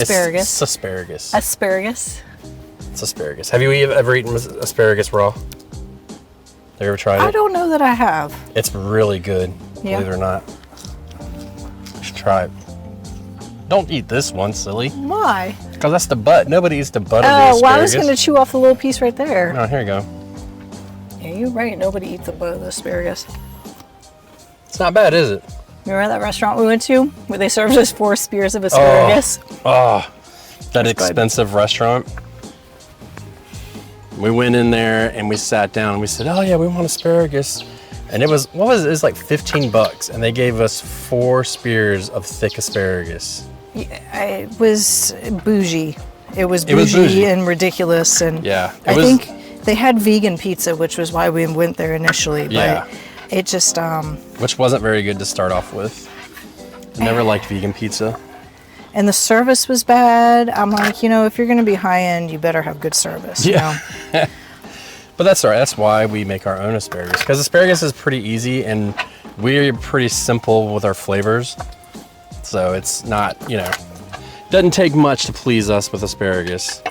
Asparagus. It's asparagus. Asparagus. It's asparagus. Have you ever eaten asparagus raw? Have you ever tried it? I don't know that I have. It's really good, Yeah. believe it or not. You should try it. Don't eat this one, silly. Why? Because that's the butt. Nobody eats the butt of the Oh, asparagus. well, I was going to chew off the little piece right there. Oh, here you go. Yeah, you're right. Nobody eats the butt of the asparagus. It's not bad, is it? Remember that restaurant we went to where they served us 4 spears of asparagus? Oh, that That's expensive restaurant. We went in there and we sat down and we said, oh yeah, we want asparagus. And it was like 15 bucks and they gave us 4 spears of thick asparagus. Yeah, it was bougie. It was It was bougie. and ridiculous. And Yeah, I think they had vegan pizza, which was why we went there initially. But Yeah. it just, Which wasn't very good to start off with. I never liked vegan pizza. and the service was bad. I'm like, if you're going to be high end, you better have good service. Yeah. But that's all right. That's why we make our own asparagus. Because asparagus is pretty easy and we're pretty simple with our flavors. So it's not, doesn't take much to please us with asparagus.